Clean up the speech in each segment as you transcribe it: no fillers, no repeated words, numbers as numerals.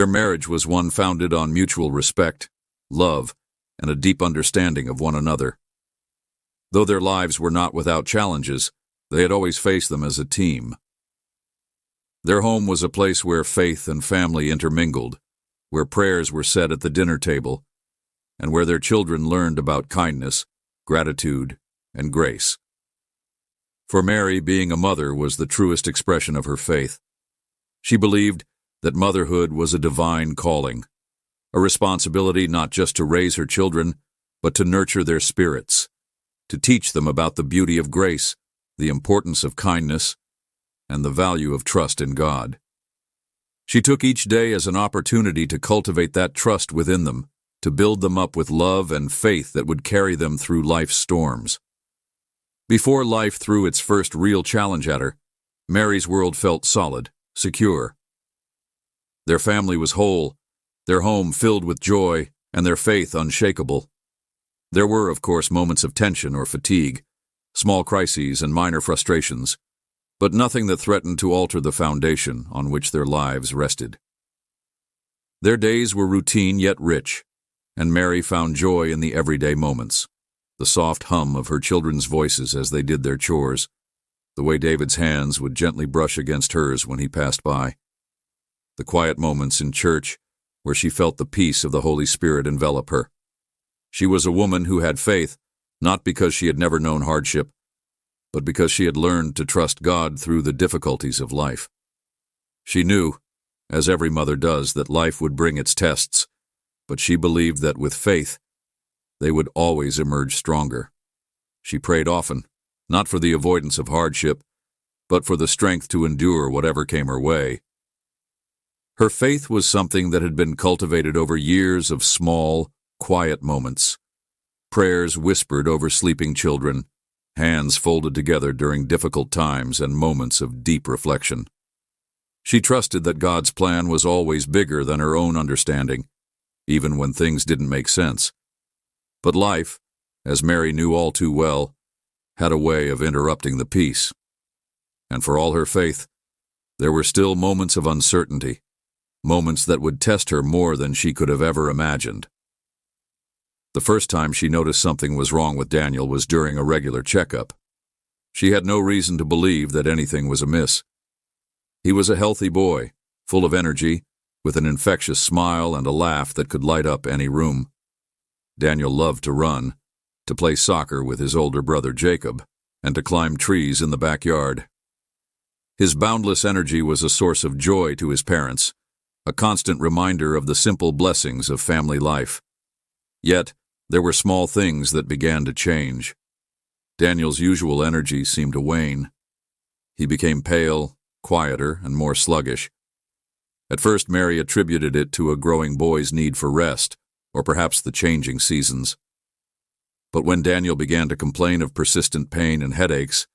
Their marriage was one founded on mutual respect, love, and a deep understanding of one another. Though their lives were not without challenges, they had always faced them as a team. Their home was a place where faith and family intermingled, where prayers were said at the dinner table, and where their children learned about kindness, gratitude, and grace. For Mary, being a mother was the truest expression of her faith. She believed that motherhood was a divine calling, a responsibility not just to raise her children, but to nurture their spirits, to teach them about the beauty of grace, the importance of kindness, and the value of trust in God. She took each day as an opportunity to cultivate that trust within them, to build them up with love and faith that would carry them through life's storms. Before life threw its first real challenge at her, Mary's world felt solid, secure. Their family was whole, their home filled with joy, and their faith unshakable. There were, of course, moments of tension or fatigue, small crises and minor frustrations, but nothing that threatened to alter the foundation on which their lives rested. Their days were routine yet rich, and Mary found joy in the everyday moments, the soft hum of her children's voices as they did their chores, the way David's hands would gently brush against hers when he passed by, the quiet moments in church where she felt the peace of the Holy Spirit envelop her. She was a woman who had faith, not because she had never known hardship, but because she had learned to trust God through the difficulties of life. She knew, as every mother does, that life would bring its tests, but she believed that with faith, they would always emerge stronger. She prayed often, not for the avoidance of hardship, but for the strength to endure whatever came her way. Her faith was something that had been cultivated over years of small, quiet moments, prayers whispered over sleeping children, hands folded together during difficult times and moments of deep reflection. She trusted that God's plan was always bigger than her own understanding, even when things didn't make sense. But life, as Mary knew all too well, had a way of interrupting the peace. And for all her faith, there were still moments of uncertainty, moments that would test her more than she could have ever imagined. The first time she noticed something was wrong with Daniel was during a regular checkup. She had no reason to believe that anything was amiss. He was a healthy boy, full of energy, with an infectious smile and a laugh that could light up any room. Daniel loved to run, to play soccer with his older brother Jacob, and to climb trees in the backyard. His boundless energy was a source of joy to his parents, a constant reminder of the simple blessings of family life. Yet, there were small things that began to change. Daniel's usual energy seemed to wane. He became pale, quieter, and more sluggish. At first, Mary attributed it to a growing boy's need for rest, or perhaps the changing seasons. But when Daniel began to complain of persistent pain and headaches,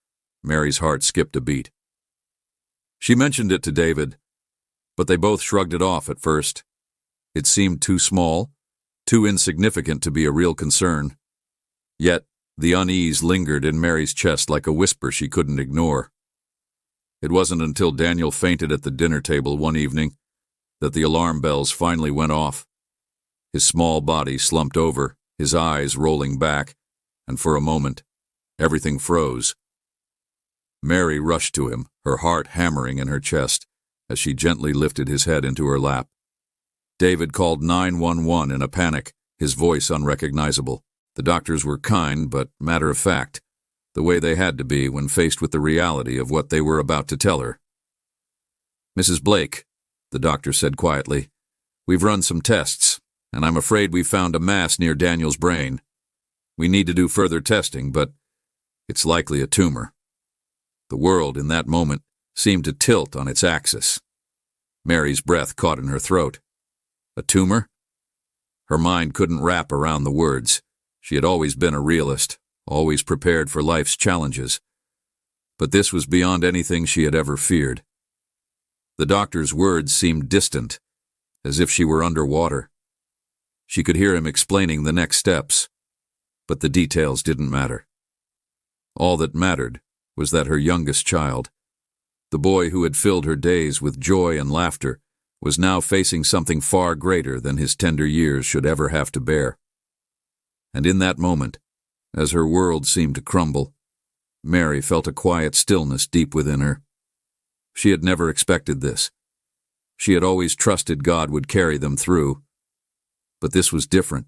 Mary's heart skipped a beat. She mentioned it to David, but they both shrugged it off at first. It seemed too small, too insignificant to be a real concern. Yet, the unease lingered in Mary's chest like a whisper she couldn't ignore. It wasn't until Daniel fainted at the dinner table one evening that the alarm bells finally went off. His small body slumped over, his eyes rolling back, and for a moment, everything froze. Mary rushed to him, her heart hammering in her chest, as she gently lifted his head into her lap. David called 911 in a panic, his voice unrecognizable. The doctors were kind but matter-of-fact, the way they had to be when faced with the reality of what they were about to tell her. "Mrs. Blake," the doctor said quietly, "we've run some tests, and I'm afraid we've found a mass near Daniel's brain. We need to do further testing, but it's likely a tumor." The world, in that moment, seemed to tilt on its axis. Mary's breath caught in her throat. A tumor? Her mind couldn't wrap around the words. She had always been a realist, always prepared for life's challenges. But this was beyond anything she had ever feared. The doctor's words seemed distant, as if she were underwater. She could hear him explaining the next steps, but the details didn't matter. All that mattered was that her youngest child, the boy who had filled her days with joy and laughter, was now facing something far greater than his tender years should ever have to bear. And in that moment, as her world seemed to crumble, Mary felt a quiet stillness deep within her. She had never expected this. She had always trusted God would carry them through. But this was different.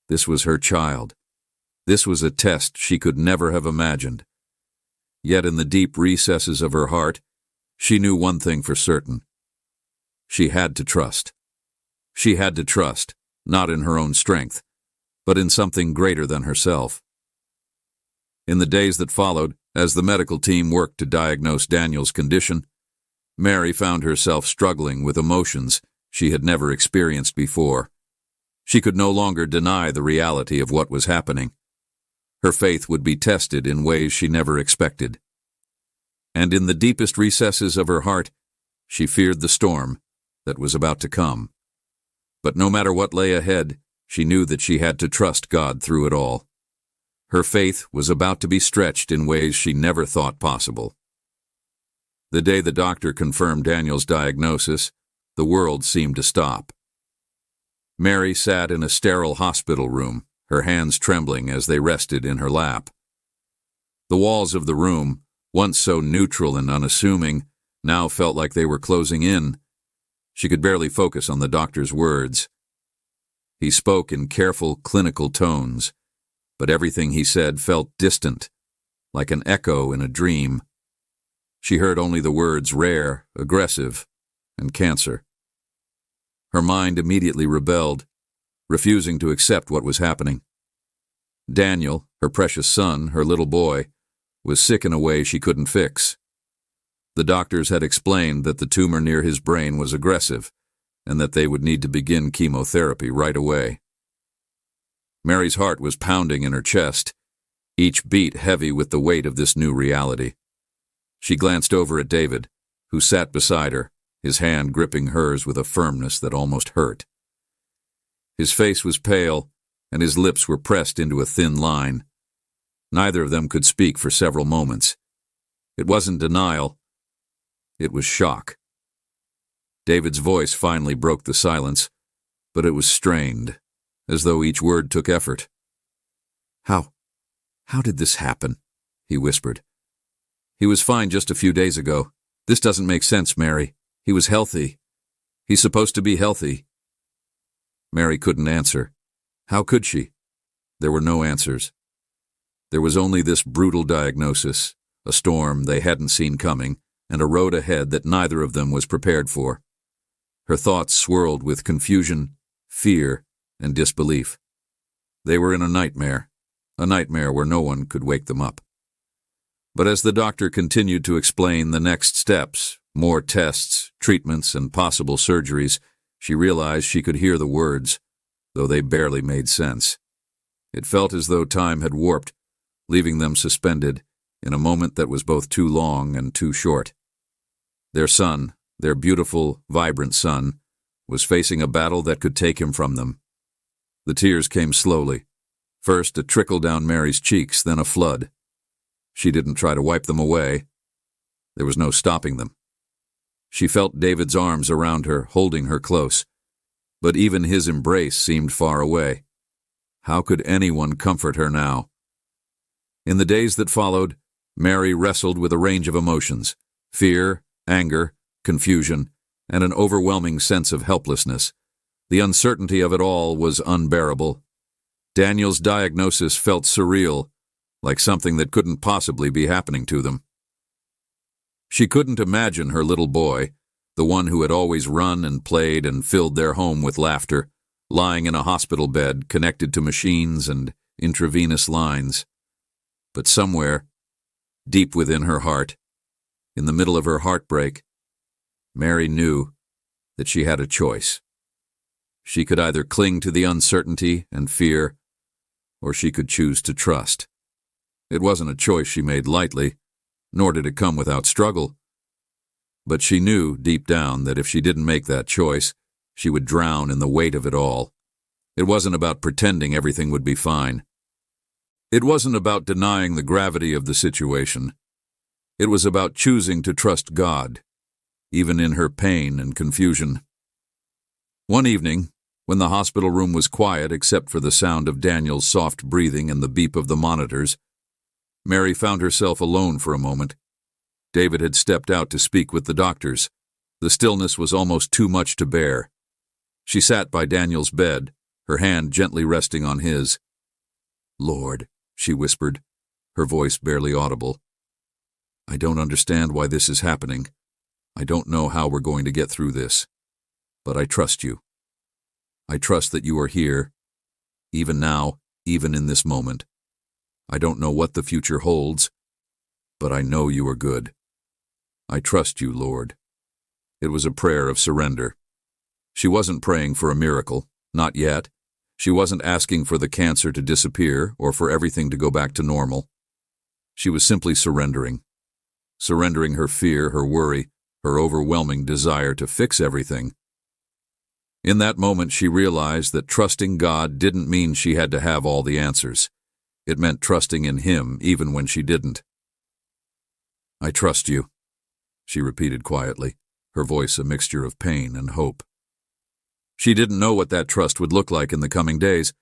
This was her child. This was a test she could never have imagined. Yet in the deep recesses of her heart, she knew one thing for certain. She had to trust. She had to trust, not in her own strength, but in something greater than herself. In the days that followed, as the medical team worked to diagnose Daniel's condition, Mary found herself struggling with emotions she had never experienced before. She could no longer deny the reality of what was happening. Her faith would be tested in ways she never expected. And in the deepest recesses of her heart, she feared the storm that was about to come. But no matter what lay ahead, she knew that she had to trust God through it all. Her faith was about to be stretched in ways she never thought possible. The day the doctor confirmed Daniel's diagnosis, the world seemed to stop. Mary sat in a sterile hospital room, her hands trembling as they rested in her lap. The walls of the room, once so neutral and unassuming, now felt like they were closing in. She could barely focus on the doctor's words. He spoke in careful, clinical tones, but everything he said felt distant, like an echo in a dream. She heard only the words rare, aggressive, and cancer. Her mind immediately rebelled, refusing to accept what was happening. Daniel, her precious son, her little boy, was sick in a way she couldn't fix. The doctors had explained that the tumor near his brain was aggressive, and that they would need to begin chemotherapy right away. Mary's heart was pounding in her chest, each beat heavy with the weight of this new reality. She glanced over at David, who sat beside her, his hand gripping hers with a firmness that almost hurt. His face was pale, and his lips were pressed into a thin line. Neither of them could speak for several moments. It wasn't denial. It was shock. David's voice finally broke the silence, but it was strained, as though each word took effort. How did this happen?" he whispered. "He was fine just a few days ago. This doesn't make sense, Mary. He was healthy. He's supposed to be healthy." Mary couldn't answer. How could she? There were no answers. There was only this brutal diagnosis, a storm they hadn't seen coming, and a road ahead that neither of them was prepared for. Her thoughts swirled with confusion, fear, and disbelief. They were in a nightmare where no one could wake them up. But as the doctor continued to explain the next steps, more tests, treatments, and possible surgeries, she realized she could hear the words, though they barely made sense. It felt as though time had warped, leaving them suspended in a moment that was both too long and too short. Their son, their beautiful, vibrant son, was facing a battle that could take him from them. The tears came slowly, first a trickle down Mary's cheeks, then a flood. She didn't try to wipe them away. There was no stopping them. She felt David's arms around her, holding her close, but even his embrace seemed far away. How could anyone comfort her now? In the days that followed, Mary wrestled with a range of emotions: fear, anger, confusion, and an overwhelming sense of helplessness. The uncertainty of it all was unbearable. Daniel's diagnosis felt surreal, like something that couldn't possibly be happening to them. She couldn't imagine her little boy, the one who had always run and played and filled their home with laughter, lying in a hospital bed connected to machines and intravenous lines. But somewhere, deep within her heart, in the middle of her heartbreak, Mary knew that she had a choice. She could either cling to the uncertainty and fear, or she could choose to trust. It wasn't a choice she made lightly, nor did it come without struggle. But she knew deep down that if she didn't make that choice, she would drown in the weight of it all. It wasn't about pretending everything would be fine. It wasn't about denying the gravity of the situation. It was about choosing to trust God, even in her pain and confusion. One evening, when the hospital room was quiet except for the sound of Daniel's soft breathing and the beep of the monitors, Mary found herself alone for a moment. David had stepped out to speak with the doctors. The stillness was almost too much to bear. She sat by Daniel's bed, her hand gently resting on his. "Lord," she whispered, her voice barely audible. "I don't understand why this is happening. I don't know how we're going to get through this. But I trust you. I trust that you are here, even now, even in this moment. I don't know what the future holds, but I know you are good. I trust you, Lord." It was a prayer of surrender. She wasn't praying for a miracle, not yet. She wasn't asking for the cancer to disappear or for everything to go back to normal. She was simply surrendering her fear, her worry, her overwhelming desire to fix everything. In that moment, she realized that trusting God didn't mean she had to have all the answers. It meant trusting in Him even when she didn't. "I trust you," she repeated quietly, her voice a mixture of pain and hope. She didn't know what that trust would look like in the coming days,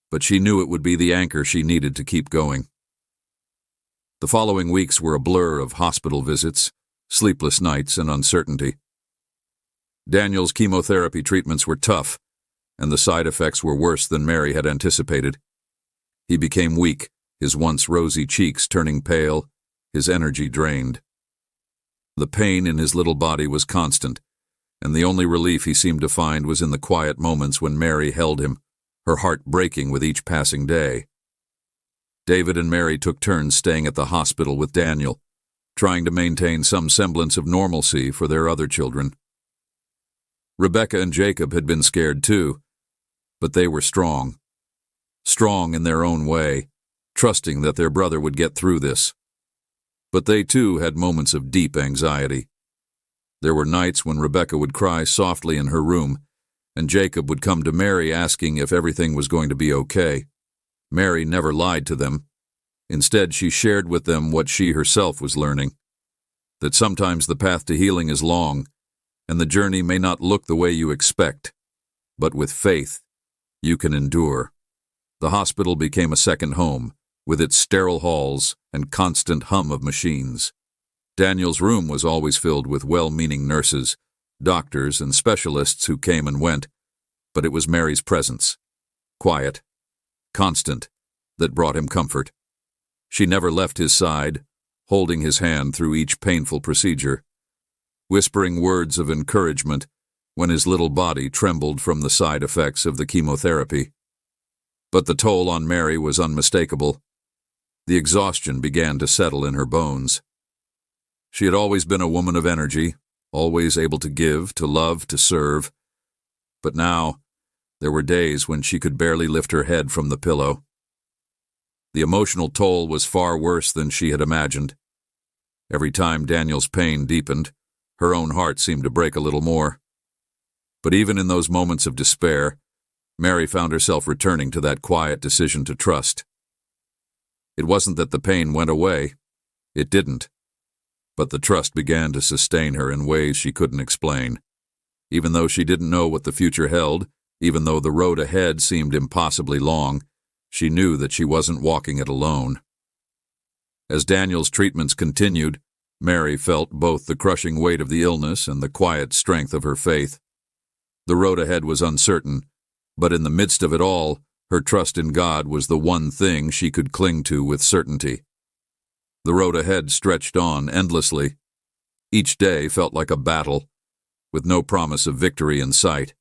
but she knew it would be the anchor she needed to keep going. The following weeks were a blur of hospital visits, sleepless nights, and uncertainty. Daniel's chemotherapy treatments were tough, and the side effects were worse than Mary had anticipated. He became weak, his once rosy cheeks turning pale, his energy drained. The pain in his little body was constant, and the only relief he seemed to find was in the quiet moments when Mary held him, her heart breaking with each passing day. David and Mary took turns staying at the hospital with Daniel, trying to maintain some semblance of normalcy for their other children. Rebecca and Jacob had been scared too, but they were strong in their own way, trusting that their brother would get through this. But they too had moments of deep anxiety. There were nights when Rebecca would cry softly in her room, and Jacob would come to Mary asking if everything was going to be okay. Mary never lied to them. Instead, she shared with them what she herself was learning, that sometimes the path to healing is long, and the journey may not look the way you expect, but with faith, you can endure. The hospital became a second home, with its sterile halls and constant hum of machines. Daniel's room was always filled with well-meaning nurses, doctors, and specialists who came and went, but it was Mary's presence, quiet, constant, that brought him comfort. She never left his side, holding his hand through each painful procedure, whispering words of encouragement when his little body trembled from the side effects of the chemotherapy. But the toll on Mary was unmistakable. The exhaustion began to settle in her bones. She had always been a woman of energy, always able to give, to love, to serve. But now, there were days when she could barely lift her head from the pillow. The emotional toll was far worse than she had imagined. Every time Daniel's pain deepened, her own heart seemed to break a little more. But even in those moments of despair, Mary found herself returning to that quiet decision to trust. It wasn't that the pain went away. It didn't. But the trust began to sustain her in ways she couldn't explain. Even though she didn't know what the future held, even though the road ahead seemed impossibly long, she knew that she wasn't walking it alone. As Daniel's treatments continued, Mary felt both the crushing weight of the illness and the quiet strength of her faith. The road ahead was uncertain, but in the midst of it all, her trust in God was the one thing she could cling to with certainty. The road ahead stretched on endlessly. Each day felt like a battle, with no promise of victory in sight.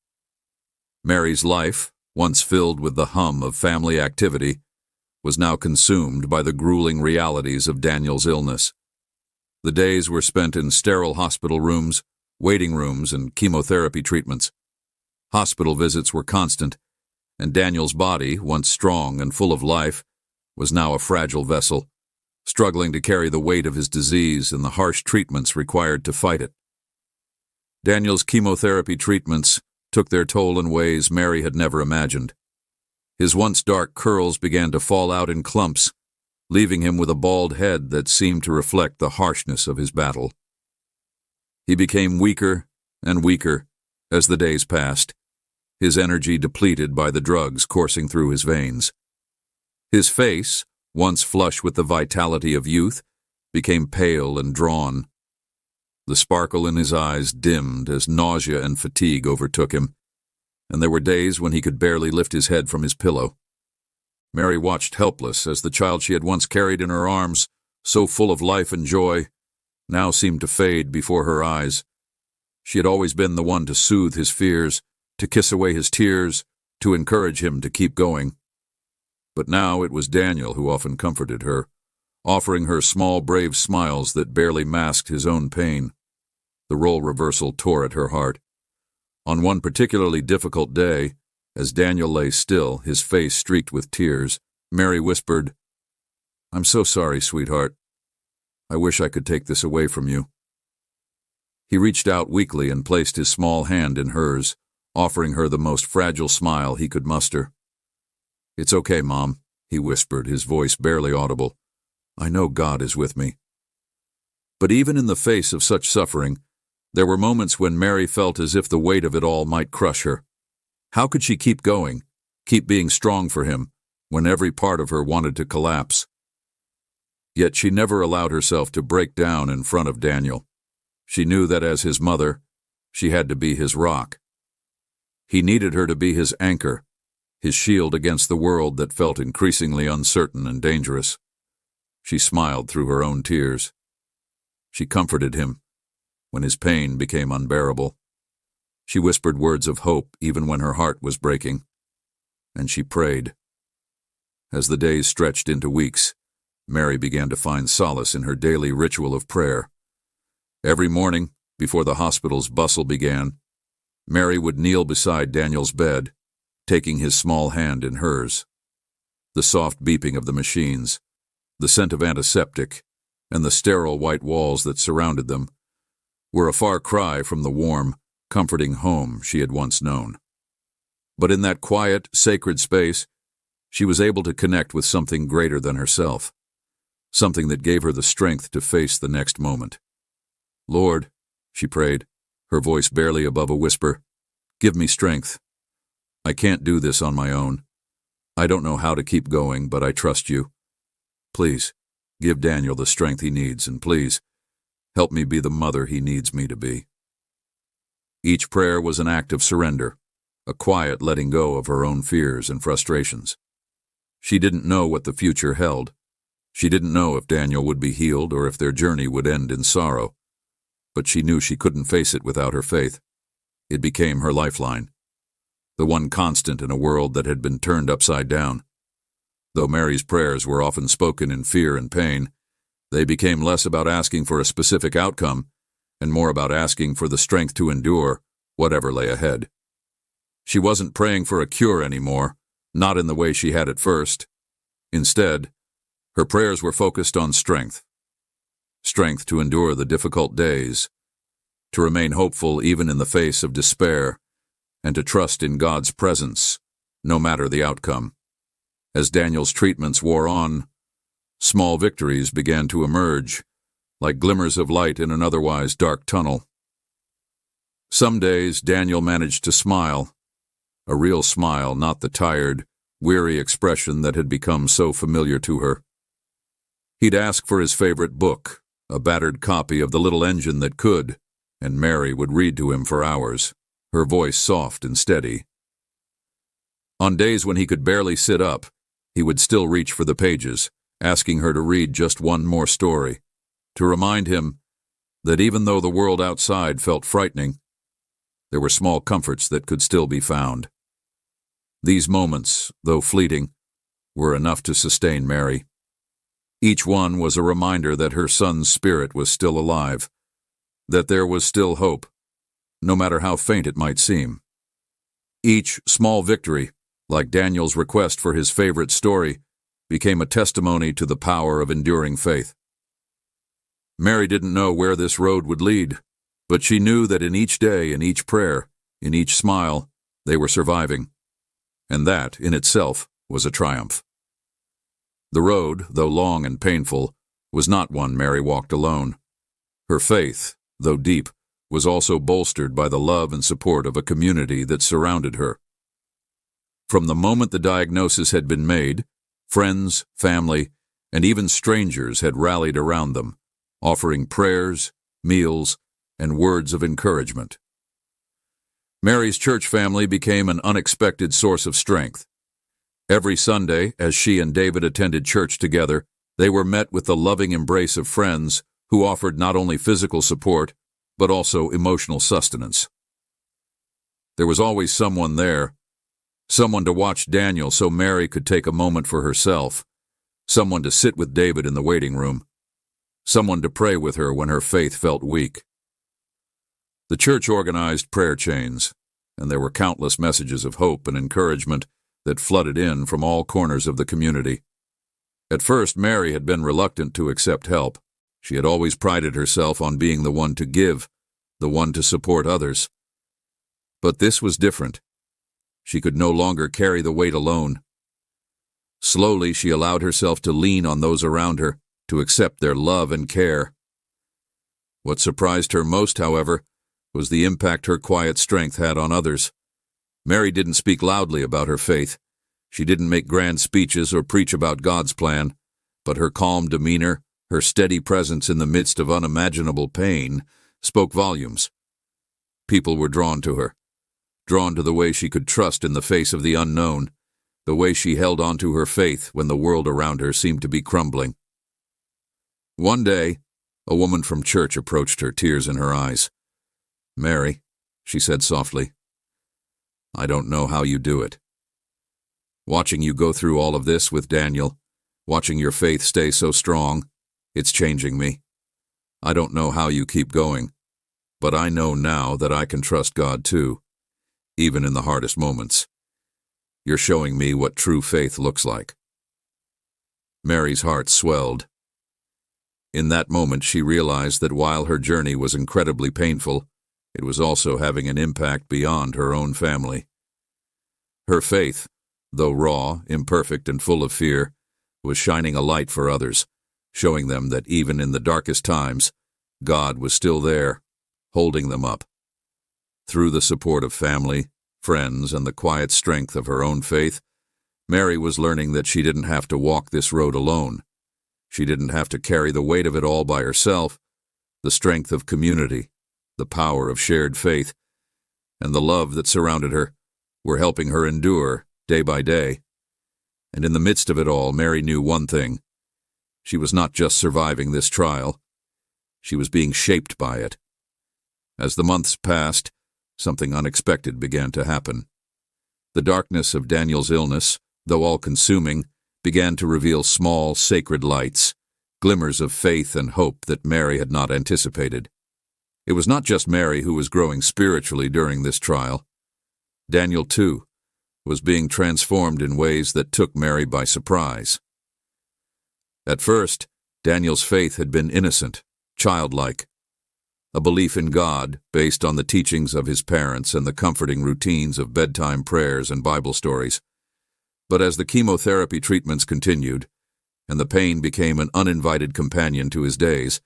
Mary's life, once filled with the hum of family activity, was now consumed by the grueling realities of Daniel's illness. The days were spent in sterile hospital rooms, waiting rooms, and chemotherapy treatments. Hospital visits were constant, and Daniel's body, once strong and full of life, was now a fragile vessel, struggling to carry the weight of his disease and the harsh treatments required to fight it. Daniel's chemotherapy treatments took their toll in ways Mary had never imagined. His once dark curls began to fall out in clumps, leaving him with a bald head that seemed to reflect the harshness of his battle. He became weaker and weaker as the days passed, his energy depleted by the drugs coursing through his veins. His face, once flush with the vitality of youth, became pale and drawn. The sparkle in his eyes dimmed as nausea and fatigue overtook him, and there were days when he could barely lift his head from his pillow. Mary watched helpless as the child she had once carried in her arms, so full of life and joy, now seemed to fade before her eyes. She had always been the one to soothe his fears, to kiss away his tears, to encourage him to keep going. But now it was Daniel who often comforted her, offering her small, brave smiles that barely masked his own pain. The role reversal tore at her heart. On one particularly difficult day, as Daniel lay still, his face streaked with tears, Mary whispered, "I'm so sorry, sweetheart. I wish I could take this away from you." He reached out weakly and placed his small hand in hers, offering her the most fragile smile he could muster. "It's okay, Mom," he whispered, his voice barely audible. "I know God is with me." But even in the face of such suffering, there were moments when Mary felt as if the weight of it all might crush her. How could she keep going, keep being strong for him, when every part of her wanted to collapse? Yet she never allowed herself to break down in front of Daniel. She knew that as his mother, she had to be his rock. He needed her to be his anchor, his shield against the world that felt increasingly uncertain and dangerous. She smiled through her own tears. She comforted him when his pain became unbearable. She whispered words of hope even when her heart was breaking. And she prayed. As the days stretched into weeks, Mary began to find solace in her daily ritual of prayer. Every morning, before the hospital's bustle began, Mary would kneel beside Daniel's bed, taking his small hand in hers. The soft beeping of the machines, the scent of antiseptic, and the sterile white walls that surrounded them were a far cry from the warm, comforting home she had once known. But in that quiet, sacred space, she was able to connect with something greater than herself, something that gave her the strength to face the next moment. "Lord," she prayed, her voice barely above a whisper, "give me strength. I can't do this on my own. I don't know how to keep going, but I trust you. Please, give Daniel the strength he needs, and please, help me be the mother he needs me to be." Each prayer was an act of surrender, a quiet letting go of her own fears and frustrations. She didn't know what the future held. She didn't know if Daniel would be healed or if their journey would end in sorrow. But she knew she couldn't face it without her faith. It became her lifeline, the one constant in a world that had been turned upside down. Though Mary's prayers were often spoken in fear and pain, they became less about asking for a specific outcome and more about asking for the strength to endure whatever lay ahead. She wasn't praying for a cure anymore, not in the way she had at first. Instead, her prayers were focused on strength. Strength to endure the difficult days, to remain hopeful even in the face of despair, and to trust in God's presence, no matter the outcome. As Daniel's treatments wore on, small victories began to emerge, like glimmers of light in an otherwise dark tunnel. Some days Daniel managed to smile, a real smile, not the tired, weary expression that had become so familiar to her. He'd ask for his favorite book, a battered copy of The Little Engine That Could, and Mary would read to him for hours, her voice soft and steady. On days when he could barely sit up, he would still reach for the pages, asking her to read just one more story, to remind him that even though the world outside felt frightening, there were small comforts that could still be found. These moments, though fleeting, were enough to sustain Mary. Each one was a reminder that her son's spirit was still alive, that there was still hope, no matter how faint it might seem. Each small victory, like Daniel's request for his favorite story, became a testimony to the power of enduring faith. Mary didn't know where this road would lead, but she knew that in each day, in each prayer, in each smile, they were surviving. And that, in itself, was a triumph. The road, though long and painful, was not one Mary walked alone. Her faith, though deep, was also bolstered by the love and support of a community that surrounded her, From the moment the diagnosis had been made, friends, family, and even strangers had rallied around them, offering prayers, meals, and words of encouragement. Mary's church family became an unexpected source of strength. Every Sunday, as she and David attended church together, they were met with the loving embrace of friends who offered not only physical support, but also emotional sustenance. There was always someone there, someone to watch Daniel so Mary could take a moment for herself, someone to sit with David in the waiting room, someone to pray with her when her faith felt weak. The church organized prayer chains, and there were countless messages of hope and encouragement that flooded in from all corners of the community. At first, Mary had been reluctant to accept help. She had always prided herself on being the one to give, the one to support others. But this was different. She could no longer carry the weight alone. Slowly, she allowed herself to lean on those around her, to accept their love and care. What surprised her most, however, was the impact her quiet strength had on others. Mary didn't speak loudly about her faith. She didn't make grand speeches or preach about God's plan, but her calm demeanor, her steady presence in the midst of unimaginable pain, spoke volumes. People were drawn to her, drawn to the way she could trust in the face of the unknown, the way she held on to her faith when the world around her seemed to be crumbling. One day, a woman from church approached her, tears in her eyes. "Mary," she said softly, "I don't know how you do it. Watching you go through all of this with Daniel, watching your faith stay so strong, it's changing me. I don't know how you keep going, but I know now that I can trust God too, even in the hardest moments. You're showing me what true faith looks like." Mary's heart swelled. In that moment, she realized that while her journey was incredibly painful, it was also having an impact beyond her own family. Her faith, though raw, imperfect, and full of fear, was shining a light for others, showing them that even in the darkest times, God was still there, holding them up. Through the support of family, friends, and the quiet strength of her own faith, Mary was learning that she didn't have to walk this road alone. She didn't have to carry the weight of it all by herself. The strength of community, the power of shared faith, and the love that surrounded her were helping her endure day by day. And in the midst of it all, Mary knew one thing. She was not just surviving this trial. She was being shaped by it. As the months passed, something unexpected began to happen. The darkness of Daniel's illness, though all-consuming, began to reveal small, sacred lights, glimmers of faith and hope that Mary had not anticipated. It was not just Mary who was growing spiritually during this trial. Daniel, too, was being transformed in ways that took Mary by surprise. At first, Daniel's faith had been innocent, childlike, a belief in God based on the teachings of his parents and the comforting routines of bedtime prayers and Bible stories. But as the chemotherapy treatments continued, and the pain became an uninvited companion to his days,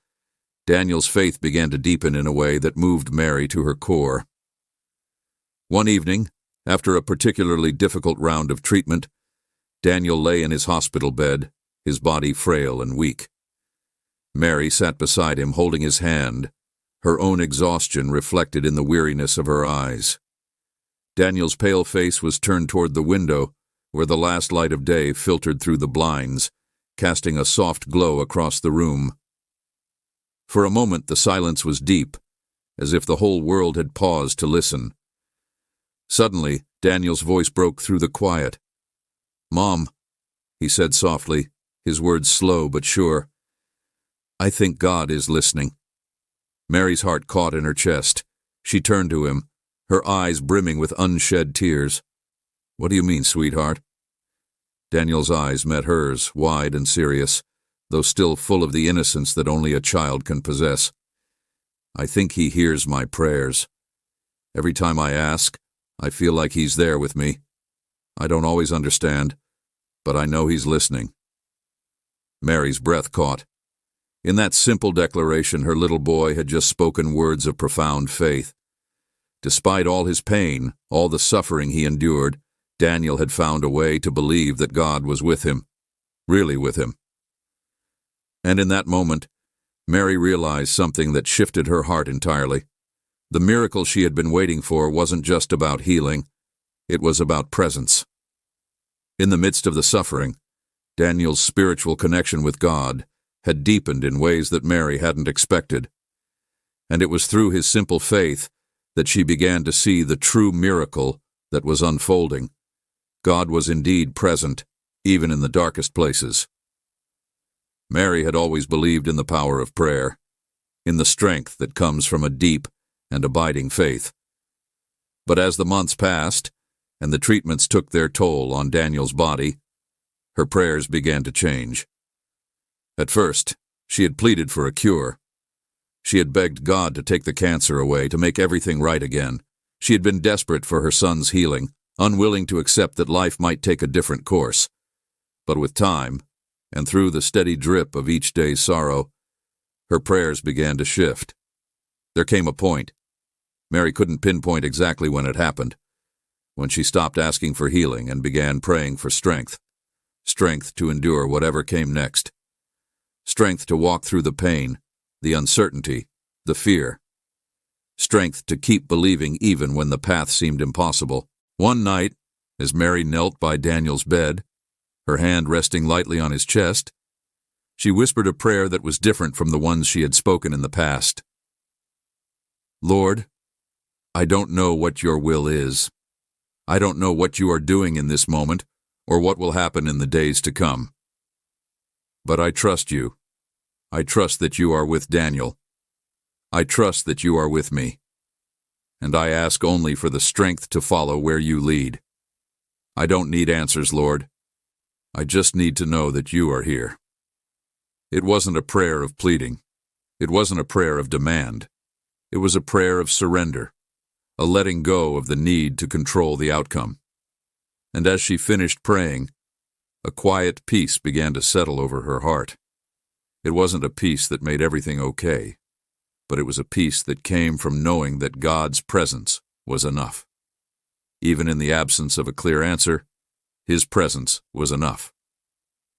Daniel's faith began to deepen in a way that moved Mary to her core. One evening, after a particularly difficult round of treatment, Daniel lay in his hospital bed, his body frail and weak. Mary sat beside him, holding his hand, her own exhaustion reflected in the weariness of her eyes. Daniel's pale face was turned toward the window, where the last light of day filtered through the blinds, casting a soft glow across the room. For a moment the silence was deep, as if the whole world had paused to listen. Suddenly, Daniel's voice broke through the quiet. "Mom," he said softly, his words slow but sure, "I think God is listening." Mary's heart caught in her chest. She turned to him, her eyes brimming with unshed tears. "What do you mean, sweetheart?" Daniel's eyes met hers, wide and serious, though still full of the innocence that only a child can possess. "I think he hears my prayers. Every time I ask, I feel like he's there with me. I don't always understand, but I know he's listening." Mary's breath caught. In that simple declaration, her little boy had just spoken words of profound faith. Despite all his pain, all the suffering he endured, Daniel had found a way to believe that God was with him, really with him. And in that moment, Mary realized something that shifted her heart entirely. The miracle she had been waiting for wasn't just about healing, it was about presence. In the midst of the suffering, Daniel's spiritual connection with God had deepened in ways that Mary hadn't expected. And it was through his simple faith that she began to see the true miracle that was unfolding. God was indeed present, even in the darkest places. Mary had always believed in the power of prayer, in the strength that comes from a deep and abiding faith. But as the months passed, and the treatments took their toll on Daniel's body, her prayers began to change. At first, she had pleaded for a cure. She had begged God to take the cancer away, to make everything right again. She had been desperate for her son's healing, unwilling to accept that life might take a different course. But with time, and through the steady drip of each day's sorrow, her prayers began to shift. There came a point. Mary couldn't pinpoint exactly when it happened, when she stopped asking for healing and began praying for strength. Strength to endure whatever came next. Strength to walk through the pain, the uncertainty, the fear. Strength to keep believing even when the path seemed impossible. One night, as Mary knelt by Daniel's bed, her hand resting lightly on his chest, she whispered a prayer that was different from the ones she had spoken in the past. Lord, I don't know what your will is. I don't know what you are doing in this moment or what will happen in the days to come. But I trust you. I trust that you are with Daniel. I trust that you are with me. And I ask only for the strength to follow where you lead. I don't need answers, Lord. I just need to know that you are here. It wasn't a prayer of pleading. It wasn't a prayer of demand. It was a prayer of surrender, a letting go of the need to control the outcome. And as she finished praying, a quiet peace began to settle over her heart. It wasn't a peace that made everything okay, but it was a peace that came from knowing that God's presence was enough. Even in the absence of a clear answer, His presence was enough.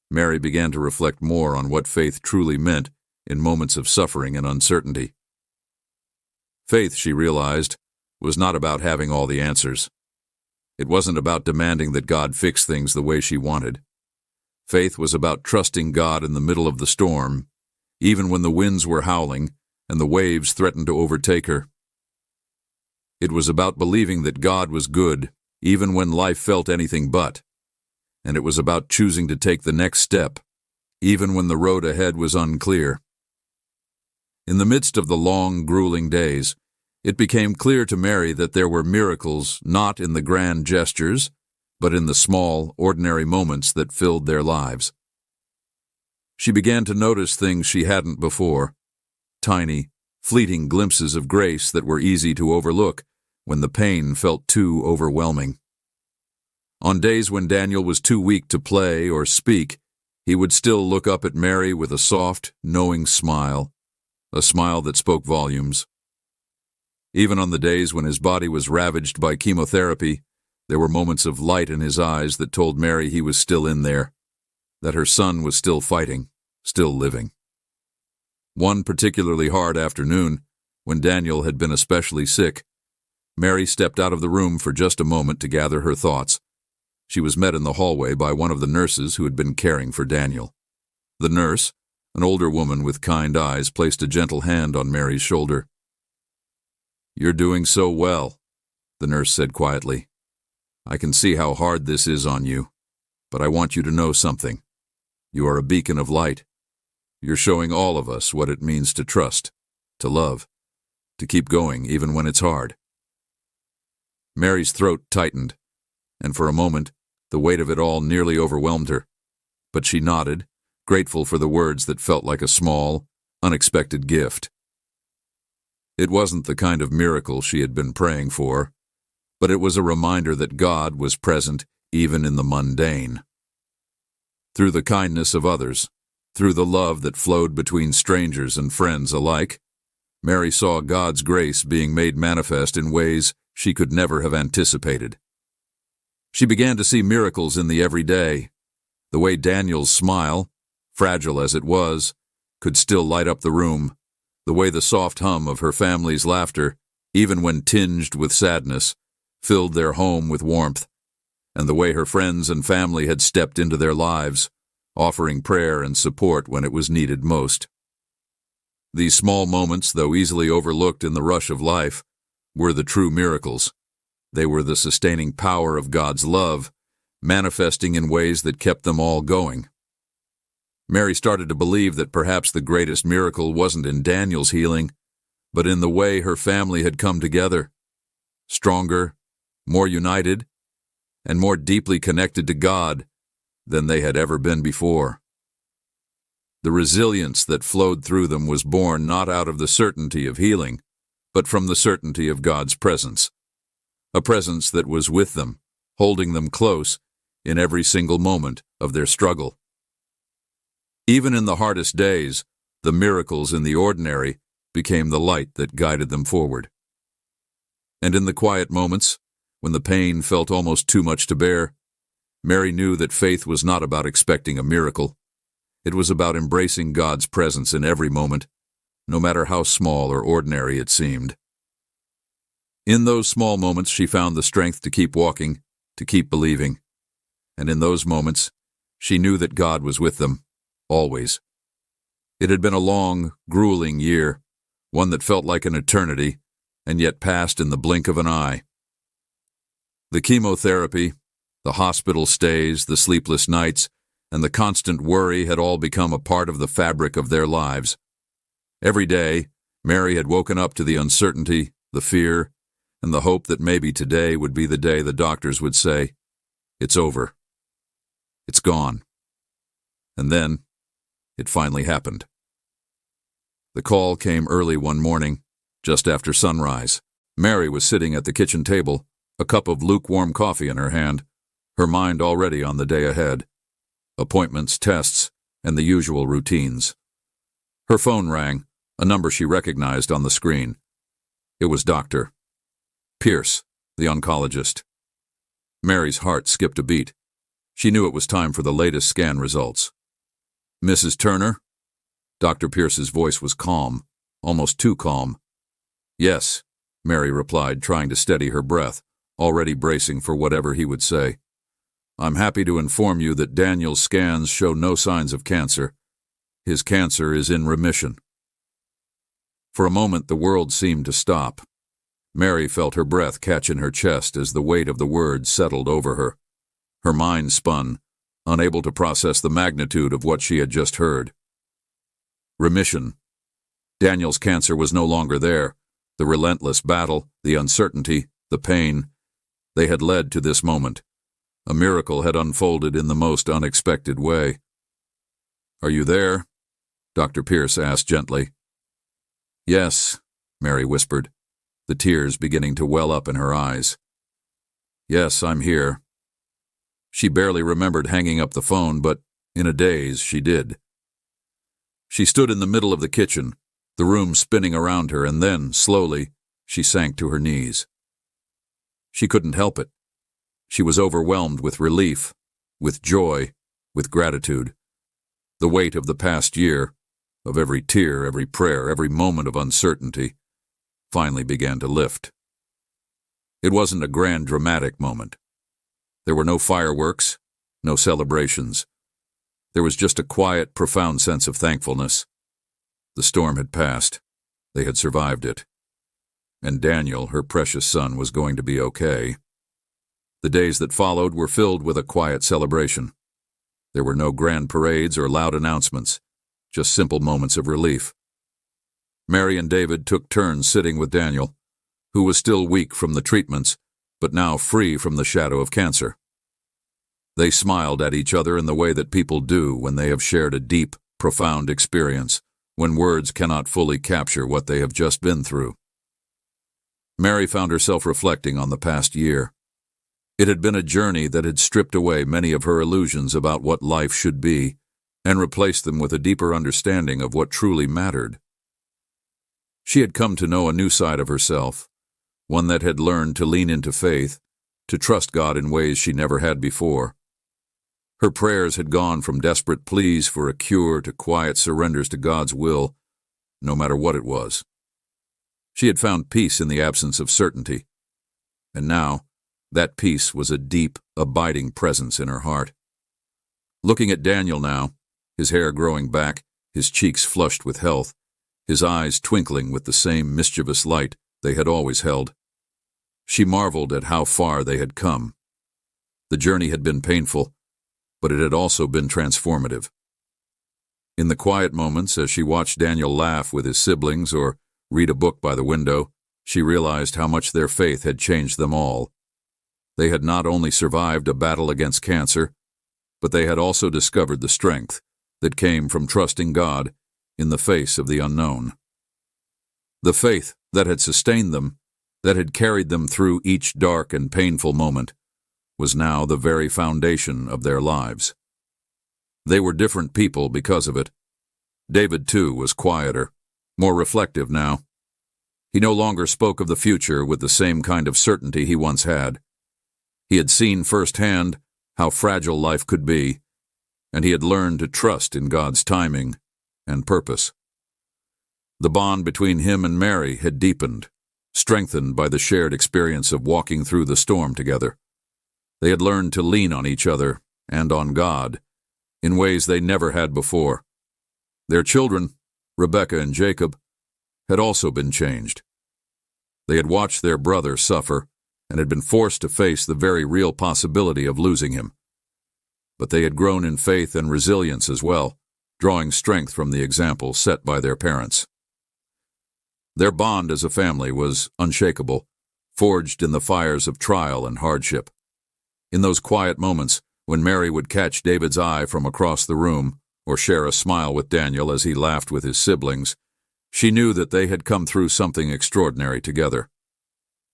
Mary began to reflect more on what faith truly meant in moments of suffering and uncertainty. Faith, she realized, was not about having all the answers. It wasn't about demanding that God fix things the way she wanted. Faith was about trusting God in the middle of the storm, even when the winds were howling and the waves threatened to overtake her. It was about believing that God was good, even when life felt anything but. And it was about choosing to take the next step, even when the road ahead was unclear. In the midst of the long, grueling days, it became clear to Mary that there were miracles not in the grand gestures, but in the small, ordinary moments that filled their lives. She began to notice things she hadn't before, tiny, fleeting glimpses of grace that were easy to overlook when the pain felt too overwhelming. On days when Daniel was too weak to play or speak, he would still look up at Mary with a soft, knowing smile, a smile that spoke volumes. Even on the days when his body was ravaged by chemotherapy, there were moments of light in his eyes that told Mary he was still in there, that her son was still fighting, still living. One particularly hard afternoon, when Daniel had been especially sick, Mary stepped out of the room for just a moment to gather her thoughts. She was met in the hallway by one of the nurses who had been caring for Daniel. The nurse, an older woman with kind eyes, placed a gentle hand on Mary's shoulder. "You're doing so well," the nurse said quietly. "I can see how hard this is on you, but I want you to know something. You are a beacon of light. You're showing all of us what it means to trust, to love, to keep going even when it's hard." Mary's throat tightened, and for a moment, the weight of it all nearly overwhelmed her. But she nodded, grateful for the words that felt like a small, unexpected gift. It wasn't the kind of miracle she had been praying for, but it was a reminder that God was present even in the mundane. Through the kindness of others, through the love that flowed between strangers and friends alike, Mary saw God's grace being made manifest in ways she could never have anticipated. She began to see miracles in the everyday. The way Daniel's smile, fragile as it was, could still light up the room. The way the soft hum of her family's laughter, even when tinged with sadness, filled their home with warmth. And the way her friends and family had stepped into their lives, offering prayer and support when it was needed most. These small moments, though easily overlooked in the rush of life, were the true miracles. They were the sustaining power of God's love, manifesting in ways that kept them all going. Mary started to believe that perhaps the greatest miracle wasn't in Daniel's healing, but in the way her family had come together, stronger, more united, and more deeply connected to God than they had ever been before. The resilience that flowed through them was born not out of the certainty of healing, but from the certainty of God's presence, a presence that was with them, holding them close in every single moment of their struggle. Even in the hardest days, the miracles in the ordinary became the light that guided them forward. And in the quiet moments, when the pain felt almost too much to bear, Mary knew that faith was not about expecting a miracle. It was about embracing God's presence in every moment, no matter how small or ordinary it seemed. In those small moments, she found the strength to keep walking, to keep believing. And in those moments, she knew that God was with them, always. It had been a long, grueling year, one that felt like an eternity, and yet passed in the blink of an eye. The chemotherapy, the hospital stays, the sleepless nights, and the constant worry had all become a part of the fabric of their lives. Every day, Mary had woken up to the uncertainty, the fear, and the hope that maybe today would be the day the doctors would say, "It's over. It's gone." And then, it finally happened. The call came early one morning, just after sunrise. Mary was sitting at the kitchen table, a cup of lukewarm coffee in her hand, her mind already on the day ahead. Appointments, tests, and the usual routines. Her phone rang, a number she recognized on the screen. It was Dr. Pierce, the oncologist. Mary's heart skipped a beat. She knew it was time for the latest scan results. "Mrs. Turner?" Dr. Pierce's voice was calm, almost too calm. "Yes," Mary replied, trying to steady her breath, already bracing for whatever he would say. "I'm happy to inform you that Daniel's scans show no signs of cancer. His cancer is in remission." For a moment the world seemed to stop. Mary felt her breath catch in her chest as the weight of the words settled over her. Her mind spun, unable to process the magnitude of what she had just heard. Remission. Daniel's cancer was no longer there. The relentless battle, the uncertainty, the pain, they had led to this moment. A miracle had unfolded in the most unexpected way. "Are you there?" Dr. Pierce asked gently. "Yes," Mary whispered, the tears beginning to well up in her eyes. "Yes, I'm here." She barely remembered hanging up the phone, but in a daze she did. She stood in the middle of the kitchen, the room spinning around her, and then, slowly, she sank to her knees. She couldn't help it. She was overwhelmed with relief, with joy, with gratitude. The weight of the past year, of every tear, every prayer, every moment of uncertainty, finally began to lift. It wasn't a grand dramatic moment. There were no fireworks, no celebrations. There was just a quiet, profound sense of thankfulness. The storm had passed. They had survived it. And Daniel, her precious son, was going to be okay. The days that followed were filled with a quiet celebration. There were no grand parades or loud announcements, just simple moments of relief. Mary and David took turns sitting with Daniel, who was still weak from the treatments, but now free from the shadow of cancer. They smiled at each other in the way that people do when they have shared a deep, profound experience, when words cannot fully capture what they have just been through. Mary found herself reflecting on the past year. It had been a journey that had stripped away many of her illusions about what life should be and replaced them with a deeper understanding of what truly mattered. She had come to know a new side of herself, one that had learned to lean into faith, to trust God in ways she never had before. Her prayers had gone from desperate pleas for a cure to quiet surrenders to God's will, no matter what it was. She had found peace in the absence of certainty, and now that peace was a deep, abiding presence in her heart. Looking at Daniel now, his hair growing back, his cheeks flushed with health, his eyes twinkling with the same mischievous light they had always held, she marveled at how far they had come. The journey had been painful, but it had also been transformative. In the quiet moments, as she watched Daniel laugh with his siblings or read a book by the window, she realized how much their faith had changed them all. They had not only survived a battle against cancer, but they had also discovered the strength that came from trusting God in the face of the unknown. The faith that had sustained them, that had carried them through each dark and painful moment, was now the very foundation of their lives. They were different people because of it. David, too, was quieter, more reflective now. He no longer spoke of the future with the same kind of certainty he once had. He had seen firsthand how fragile life could be, and he had learned to trust in God's timing and purpose. The bond between him and Mary had deepened, strengthened by the shared experience of walking through the storm together. They had learned to lean on each other and on God in ways they never had before. Their children, Rebecca and Jacob, had also been changed. They had watched their brother suffer and had been forced to face the very real possibility of losing him. But they had grown in faith and resilience as well, drawing strength from the example set by their parents. Their bond as a family was unshakable, forged in the fires of trial and hardship. In those quiet moments, when Mary would catch David's eye from across the room or share a smile with Daniel as he laughed with his siblings, she knew that they had come through something extraordinary together.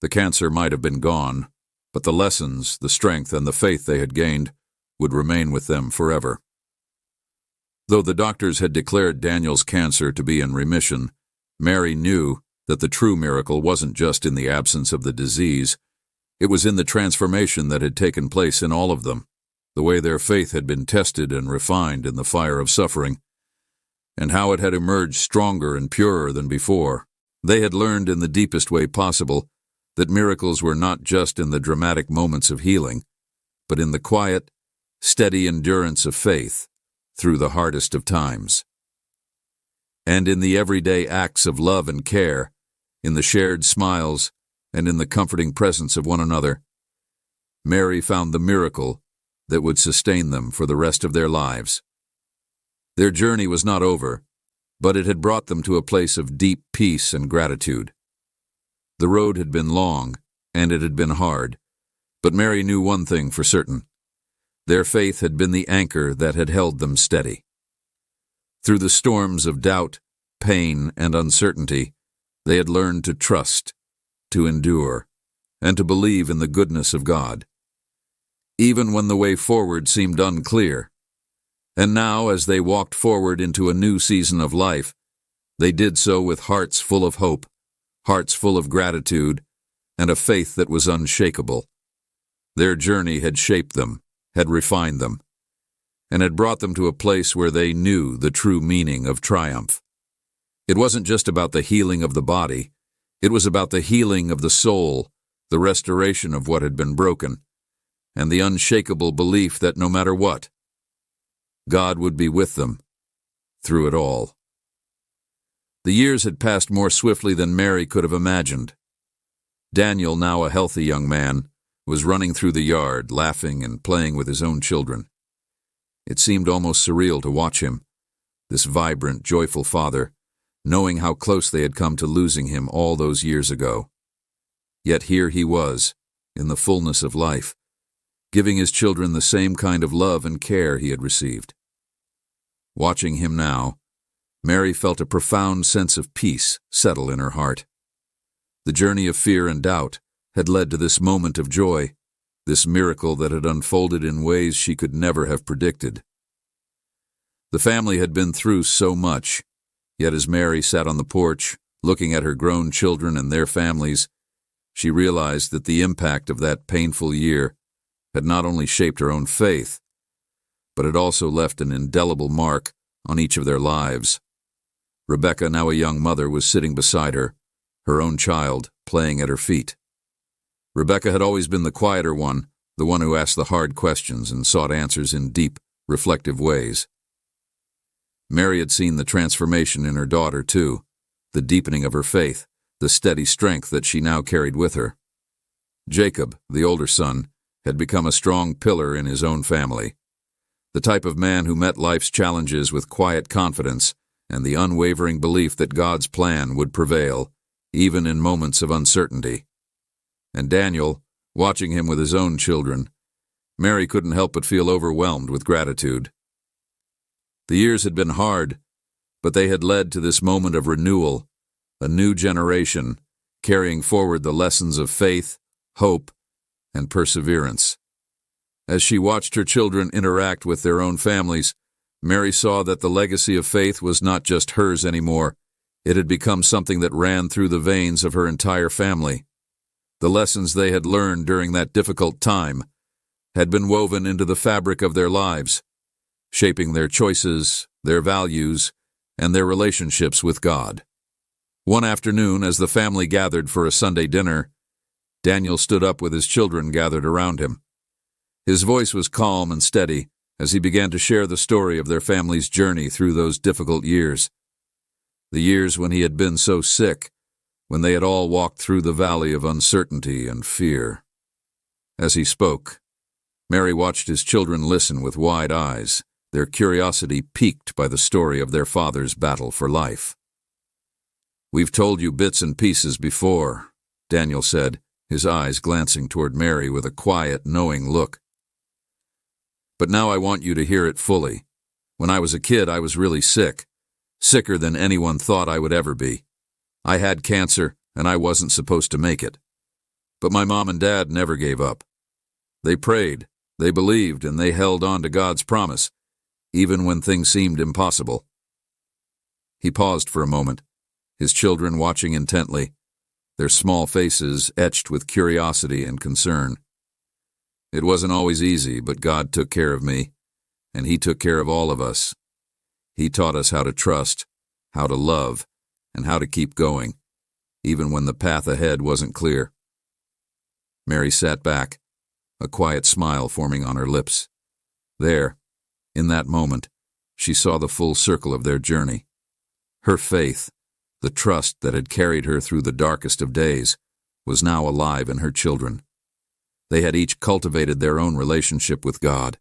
The cancer might have been gone, but the lessons, the strength, and the faith they had gained would remain with them forever. Though the doctors had declared Daniel's cancer to be in remission, Mary knew that the true miracle wasn't just in the absence of the disease. It was in the transformation that had taken place in all of them, the way their faith had been tested and refined in the fire of suffering, and how it had emerged stronger and purer than before. They had learned in the deepest way possible that miracles were not just in the dramatic moments of healing, but in the quiet, steady endurance of faith through the hardest of times. And in the everyday acts of love and care, in the shared smiles, and in the comforting presence of one another, Mary found the miracle that would sustain them for the rest of their lives. Their journey was not over, but it had brought them to a place of deep peace and gratitude. The road had been long, and it had been hard, but Mary knew one thing for certain. Their faith had been the anchor that had held them steady. Through the storms of doubt, pain, and uncertainty, they had learned to trust, to endure, and to believe in the goodness of God, even when the way forward seemed unclear. And now, as they walked forward into a new season of life, they did so with hearts full of hope, hearts full of gratitude, and a faith that was unshakable. Their journey had shaped them, had refined them, and had brought them to a place where they knew the true meaning of triumph. It wasn't just about the healing of the body, it was about the healing of the soul, the restoration of what had been broken, and the unshakable belief that no matter what, God would be with them through it all. The years had passed more swiftly than Mary could have imagined. Daniel, now a healthy young man, was running through the yard, laughing and playing with his own children. It seemed almost surreal to watch him, this vibrant, joyful father, knowing how close they had come to losing him all those years ago. Yet here he was, in the fullness of life, giving his children the same kind of love and care he had received. Watching him now, Mary felt a profound sense of peace settle in her heart. The journey of fear and doubt had led to this moment of joy, this miracle that had unfolded in ways she could never have predicted. The family had been through so much, yet as Mary sat on the porch, looking at her grown children and their families, she realized that the impact of that painful year had not only shaped her own faith, but had also left an indelible mark on each of their lives. Rebecca, now a young mother, was sitting beside her, her own child playing at her feet. Rebecca had always been the quieter one, the one who asked the hard questions and sought answers in deep, reflective ways. Mary had seen the transformation in her daughter, too, the deepening of her faith, the steady strength that she now carried with her. Jacob, the older son, had become a strong pillar in his own family, the type of man who met life's challenges with quiet confidence and the unwavering belief that God's plan would prevail, even in moments of uncertainty. And Daniel, watching him with his own children, Mary couldn't help but feel overwhelmed with gratitude. The years had been hard, but they had led to this moment of renewal, a new generation carrying forward the lessons of faith, hope, and perseverance. As she watched her children interact with their own families, Mary saw that the legacy of faith was not just hers anymore. It had become something that ran through the veins of her entire family. The lessons they had learned during that difficult time had been woven into the fabric of their lives, shaping their choices, their values, and their relationships with God. One afternoon, as the family gathered for a Sunday dinner, Daniel stood up with his children gathered around him. His voice was calm and steady as he began to share the story of their family's journey through those difficult years. The years when he had been so sick, when they had all walked through the valley of uncertainty and fear. As he spoke, Mary watched his children listen with wide eyes, their curiosity piqued by the story of their father's battle for life. "We've told you bits and pieces before," Daniel said, his eyes glancing toward Mary with a quiet, knowing look. "But now I want you to hear it fully. When I was a kid, I was really sick, sicker than anyone thought I would ever be. I had cancer, and I wasn't supposed to make it. But my mom and dad never gave up. They prayed, they believed, and they held on to God's promise, even when things seemed impossible." He paused for a moment, his children watching intently, their small faces etched with curiosity and concern. "It wasn't always easy, but God took care of me, and He took care of all of us. He taught us how to trust, how to love, and how to keep going, even when the path ahead wasn't clear." Mary sat back, a quiet smile forming on her lips. There, in that moment, she saw the full circle of their journey. Her faith, the trust that had carried her through the darkest of days, was now alive in her children. They had each cultivated their own relationship with God,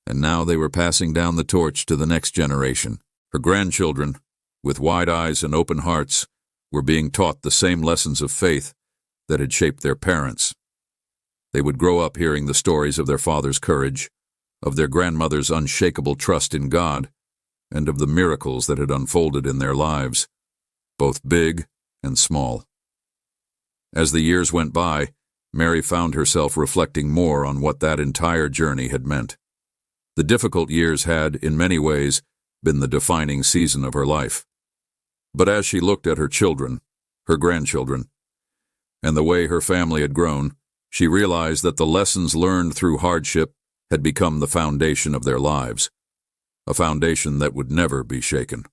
and now they were passing down the torch to the next generation. Her grandchildren, with wide eyes and open hearts, were being taught the same lessons of faith that had shaped their parents. They would grow up hearing the stories of their father's courage, of their grandmother's unshakable trust in God, and of the miracles that had unfolded in their lives, both big and small. As the years went by, Mary found herself reflecting more on what that entire journey had meant. The difficult years had, in many ways, been the defining season of her life. But as she looked at her children, her grandchildren, and the way her family had grown, she realized that the lessons learned through hardship had become the foundation of their lives, a foundation that would never be shaken.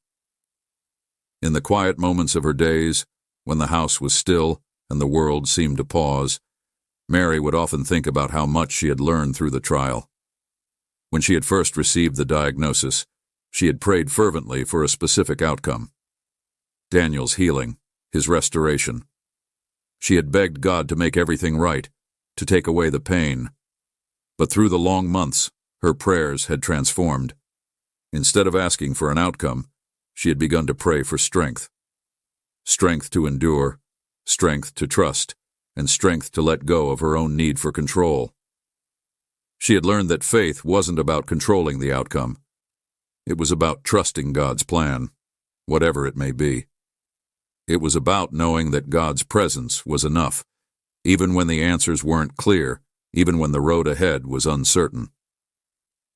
In the quiet moments of her days, when the house was still and the world seemed to pause, Mary would often think about how much she had learned through the trial. When she had first received the diagnosis, she had prayed fervently for a specific outcome: Daniel's healing, his restoration. She had begged God to make everything right, to take away the pain. But through the long months, her prayers had transformed. Instead of asking for an outcome, she had begun to pray for strength. Strength to endure, strength to trust, and strength to let go of her own need for control. She had learned that faith wasn't about controlling the outcome. It was about trusting God's plan, whatever it may be. It was about knowing that God's presence was enough, even when the answers weren't clear, even when the road ahead was uncertain.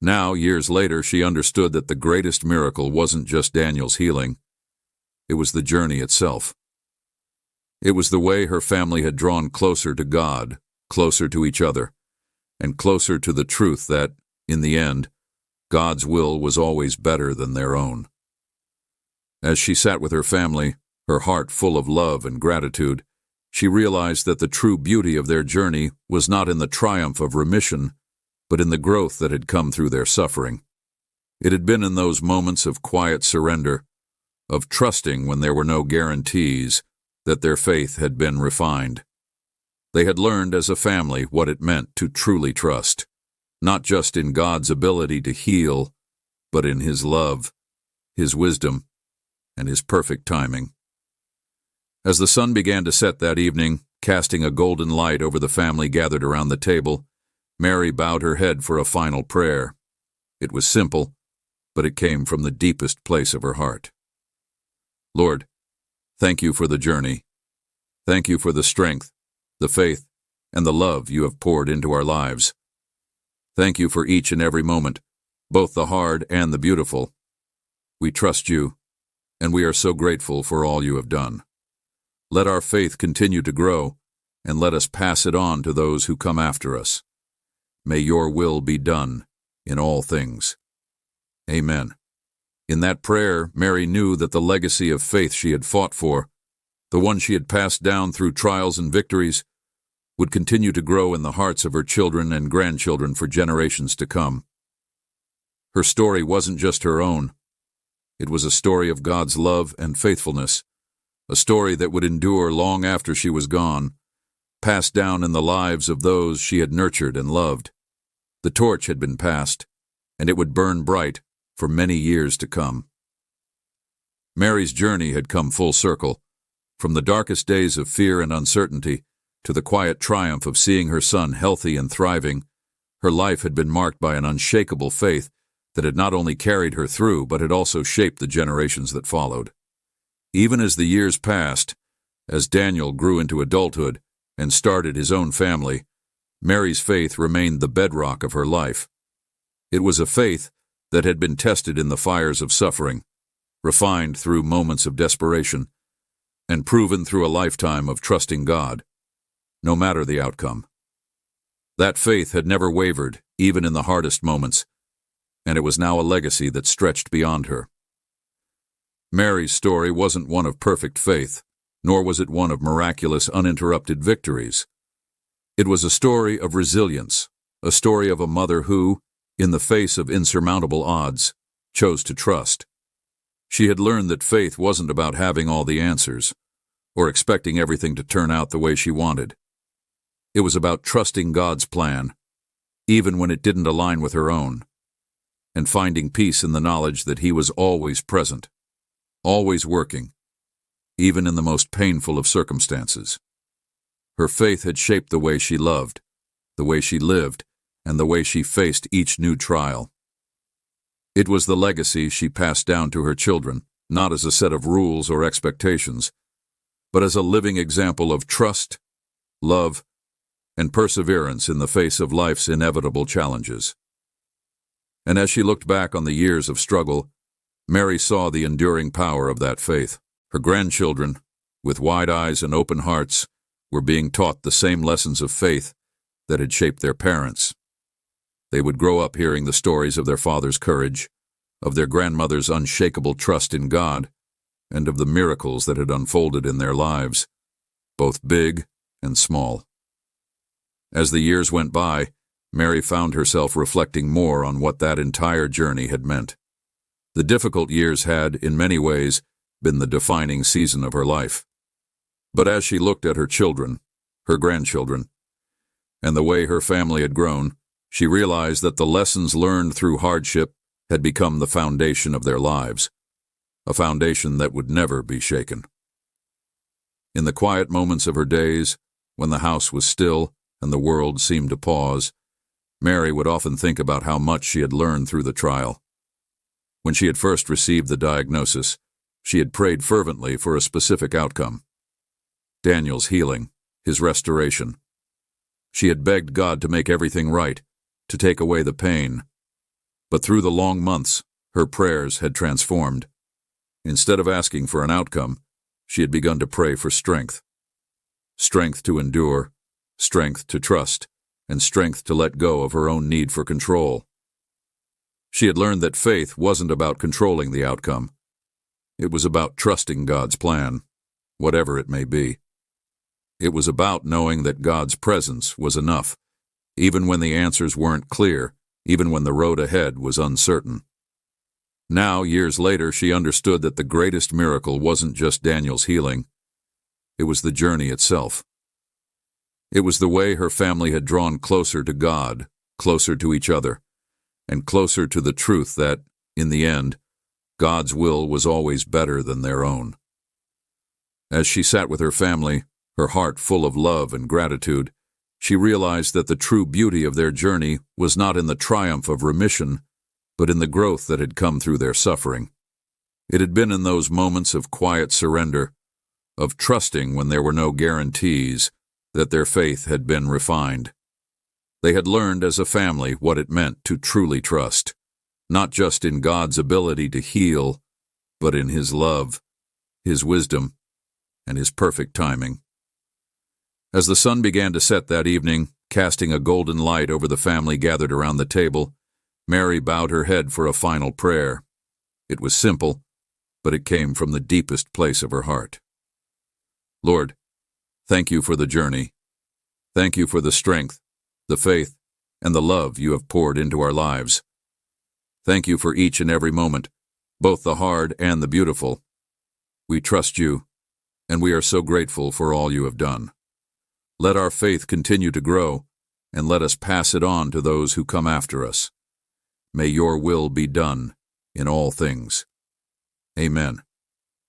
Now, years later, she understood that the greatest miracle wasn't just Daniel's healing. It was the journey itself. It was the way her family had drawn closer to God, closer to each other, and closer to the truth that, in the end, God's will was always better than their own. As she sat with her family, her heart full of love and gratitude, she realized that the true beauty of their journey was not in the triumph of remission, but in the growth that had come through their suffering. It had been in those moments of quiet surrender, of trusting when there were no guarantees, that their faith had been refined. They had learned as a family what it meant to truly trust, not just in God's ability to heal, but in His love, His wisdom, and His perfect timing. As the sun began to set that evening, casting a golden light over the family gathered around the table, Mary bowed her head for a final prayer. It was simple, but it came from the deepest place of her heart. Lord, thank you for the journey. Thank you for the strength, the faith, and the love you have poured into our lives. Thank you for each and every moment, both the hard and the beautiful. We trust you, and we are so grateful for all you have done. Let our faith continue to grow, and let us pass it on to those who come after us. May your will be done in all things. Amen. In that prayer, Mary knew that the legacy of faith she had fought for, the one she had passed down through trials and victories, would continue to grow in the hearts of her children and grandchildren for generations to come. Her story wasn't just her own. It was a story of God's love and faithfulness, a story that would endure long after she was gone, passed down in the lives of those she had nurtured and loved. The torch had been passed, and it would burn bright for many years to come. Mary's journey had come full circle, from the darkest days of fear and uncertainty to the quiet triumph of seeing her son healthy and thriving. Her life had been marked by an unshakable faith that had not only carried her through, but had also shaped the generations that followed. Even as the years passed, as Daniel grew into adulthood and started his own family, Mary's faith remained the bedrock of her life. It was a faith that had been tested in the fires of suffering, refined through moments of desperation, and proven through a lifetime of trusting God, no matter the outcome. That faith had never wavered, even in the hardest moments, and it was now a legacy that stretched beyond her. Mary's story wasn't one of perfect faith, nor was it one of miraculous, uninterrupted victories. It was a story of resilience, a story of a mother who, in the face of insurmountable odds, chose to trust. She had learned that faith wasn't about having all the answers, or expecting everything to turn out the way she wanted. It was about trusting God's plan, even when it didn't align with her own, and finding peace in the knowledge that He was always present, always working, even in the most painful of circumstances. Her faith had shaped the way she loved, the way she lived, and the way she faced each new trial. It was the legacy she passed down to her children, not as a set of rules or expectations, but as a living example of trust, love, and perseverance in the face of life's inevitable challenges. And as she looked back on the years of struggle, Mary saw the enduring power of that faith. Her grandchildren, with wide eyes and open hearts, were being taught the same lessons of faith that had shaped their parents. They would grow up hearing the stories of their father's courage, of their grandmother's unshakable trust in God, and of the miracles that had unfolded in their lives, both big and small. As the years went by, Mary found herself reflecting more on what that entire journey had meant. The difficult years had, in many ways, been the defining season of her life. But as she looked at her children, her grandchildren, and the way her family had grown, she realized that the lessons learned through hardship had become the foundation of their lives, a foundation that would never be shaken. In the quiet moments of her days, when the house was still and the world seemed to pause, Mary would often think about how much she had learned through the trial. When she had first received the diagnosis, she had prayed fervently for a specific outcome: Daniel's healing, his restoration. She had begged God to make everything right, to take away the pain. But through the long months, her prayers had transformed. Instead of asking for an outcome, she had begun to pray for strength, strength to endure, strength to trust, and strength to let go of her own need for control. She had learned that faith wasn't about controlling the outcome. It was about trusting God's plan, whatever it may be. It was about knowing that God's presence was enough, even when the answers weren't clear, even when the road ahead was uncertain. Now, years later, she understood that the greatest miracle wasn't just Daniel's healing. It was the journey itself. It was the way her family had drawn closer to God, closer to each other, and closer to the truth that, in the end, God's will was always better than their own. As she sat with her family, her heart full of love and gratitude, she realized that the true beauty of their journey was not in the triumph of remission, but in the growth that had come through their suffering. It had been in those moments of quiet surrender, of trusting when there were no guarantees, that their faith had been refined. They had learned as a family what it meant to truly trust, not just in God's ability to heal, but in His love, His wisdom, and His perfect timing. As the sun began to set that evening, casting a golden light over the family gathered around the table, Mary bowed her head for a final prayer. It was simple, but it came from the deepest place of her heart. Lord, thank you for the journey. Thank you for the strength, the faith, and the love you have poured into our lives. Thank you for each and every moment, both the hard and the beautiful. We trust you, and we are so grateful for all you have done. Let our faith continue to grow, and let us pass it on to those who come after us. May your will be done in all things. Amen.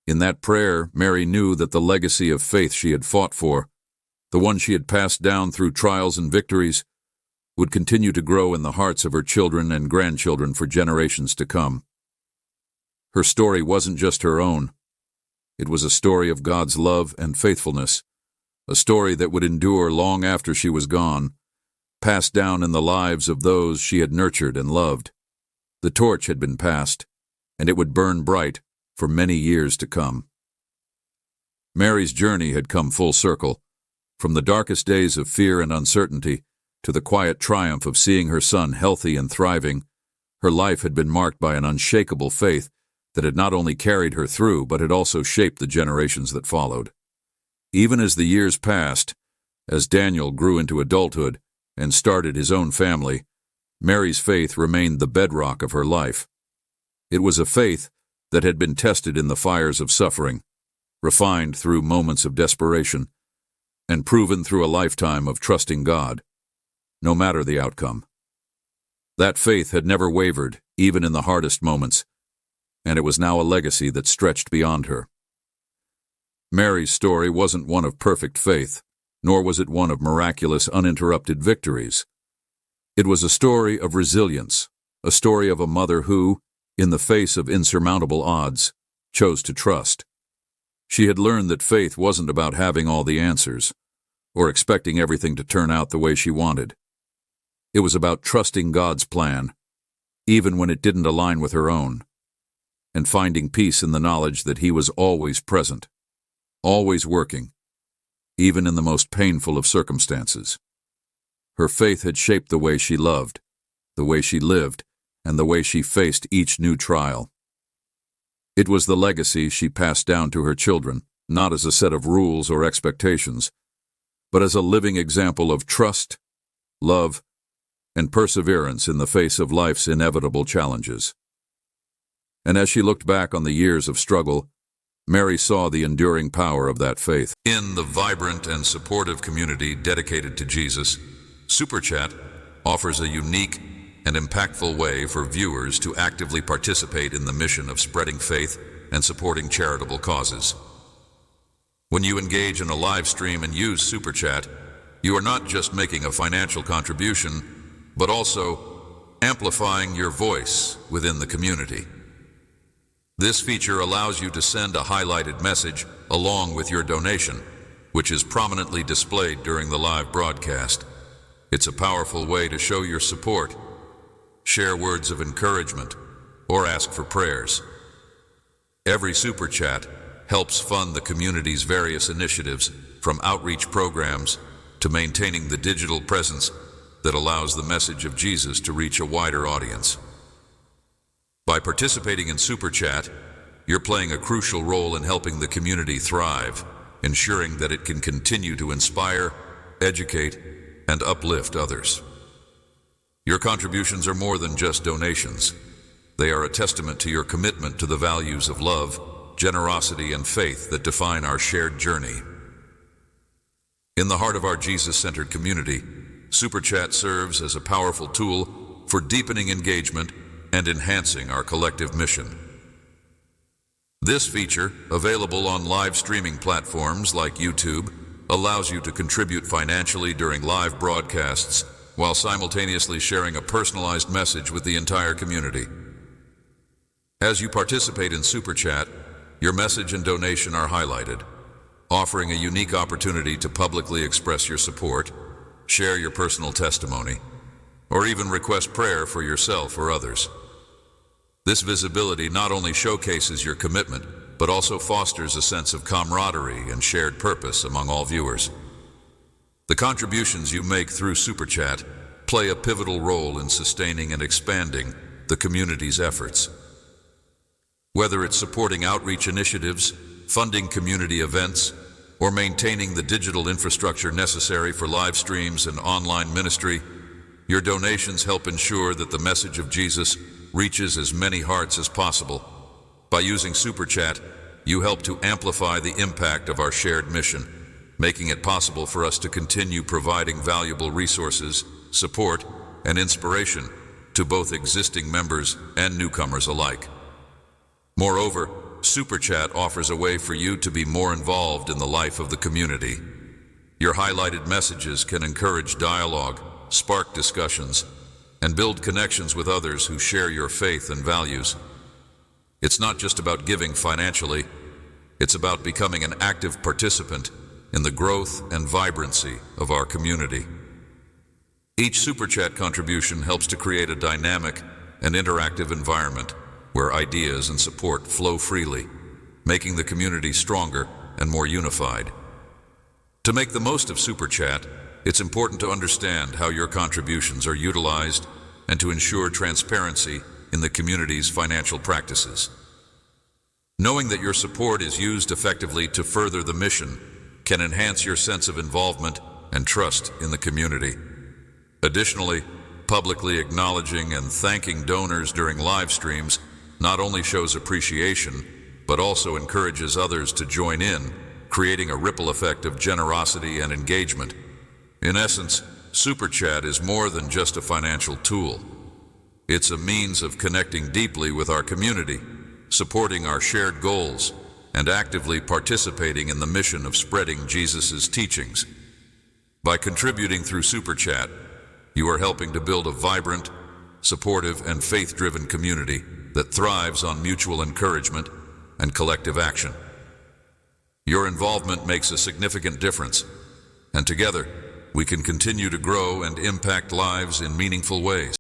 In that prayer, Mary knew that the legacy of faith she had fought for, the one she had passed down through trials and victories, would continue to grow in the hearts of her children and grandchildren for generations to come. Her story wasn't just her own. It was a story of God's love and faithfulness, a story that would endure long after she was gone, passed down in the lives of those she had nurtured and loved. The torch had been passed, and it would burn bright for many years to come. Mary's journey had come full circle, from the darkest days of fear and uncertainty to the quiet triumph of seeing her son healthy and thriving. Her life had been marked by an unshakable faith that had not only carried her through, but had also shaped the generations that followed. Even as the years passed, as Daniel grew into adulthood and started his own family, Mary's faith remained the bedrock of her life. It was a faith that had been tested in the fires of suffering, refined through moments of desperation, and proven through a lifetime of trusting God, no matter the outcome. That faith had never wavered, even in the hardest moments, and it was now a legacy that stretched beyond her. Mary's story wasn't one of perfect faith, nor was it one of miraculous, uninterrupted victories. It was a story of resilience, a story of a mother who, in the face of insurmountable odds, chose to trust. She had learned that faith wasn't about having all the answers, or expecting everything to turn out the way she wanted. It was about trusting God's plan, even when it didn't align with her own, and finding peace in the knowledge that He was always present, always working, even in the most painful of circumstances. Her faith had shaped the way she loved, the way she lived, and the way she faced each new trial. It was the legacy she passed down to her children, not as a set of rules or expectations, but as a living example of trust, love, and perseverance in the face of life's inevitable challenges. And as she looked back on the years of struggle, Mary saw the enduring power of that faith. In the vibrant and supportive community dedicated to Jesus, Super Chat offers a unique and impactful way for viewers to actively participate in the mission of spreading faith and supporting charitable causes. When you engage in a live stream and use Super Chat, you are not just making a financial contribution, but also amplifying your voice within the community. This feature allows you to send a highlighted message along with your donation, which is prominently displayed during the live broadcast. It's a powerful way to show your support, share words of encouragement, or ask for prayers. Every Super Chat helps fund the community's various initiatives from outreach programs to maintaining the digital presence that allows the message of Jesus to reach a wider audience. By participating in Super Chat, you're playing a crucial role in helping the community thrive, ensuring that it can continue to inspire, educate, and uplift others. Your contributions are more than just donations. They are a testament to your commitment to the values of love, generosity, and faith that define our shared journey. In the heart of our Jesus-centered community, Super Chat serves as a powerful tool for deepening engagement and enhancing our collective mission. This feature, available on live streaming platforms like YouTube, allows you to contribute financially during live broadcasts while simultaneously sharing a personalized message with the entire community. As you participate in Super Chat, your message and donation are highlighted, offering a unique opportunity to publicly express your support, share your personal testimony, or even request prayer for yourself or others. This visibility not only showcases your commitment, but also fosters a sense of camaraderie and shared purpose among all viewers. The contributions you make through Super Chat play a pivotal role in sustaining and expanding the community's efforts. Whether it's supporting outreach initiatives, funding community events, or maintaining the digital infrastructure necessary for live streams and online ministry, your donations help ensure that the message of Jesus reaches as many hearts as possible. By using Super Chat, you help to amplify the impact of our shared mission, making it possible for us to continue providing valuable resources, support, and inspiration to both existing members and newcomers alike. Moreover, Super Chat offers a way for you to be more involved in the life of the community. Your highlighted messages can encourage dialogue, spark discussions, and build connections with others who share your faith and values. It's not just about giving financially, it's about becoming an active participant in the growth and vibrancy of our community. Each Super Chat contribution helps to create a dynamic and interactive environment where ideas and support flow freely, making the community stronger and more unified. To make the most of Super Chat, it's important to understand how your contributions are utilized and to ensure transparency in the community's financial practices. Knowing that your support is used effectively to further the mission can enhance your sense of involvement and trust in the community. Additionally, publicly acknowledging and thanking donors during live streams not only shows appreciation, but also encourages others to join in, creating a ripple effect of generosity and engagement. In essence, Super Chat is more than just a financial tool. It's a means of connecting deeply with our community, supporting our shared goals, and actively participating in the mission of spreading Jesus' teachings. By contributing through Super Chat, you are helping to build a vibrant, supportive, and faith-driven community that thrives on mutual encouragement and collective action. Your involvement makes a significant difference, and together, we can continue to grow and impact lives in meaningful ways.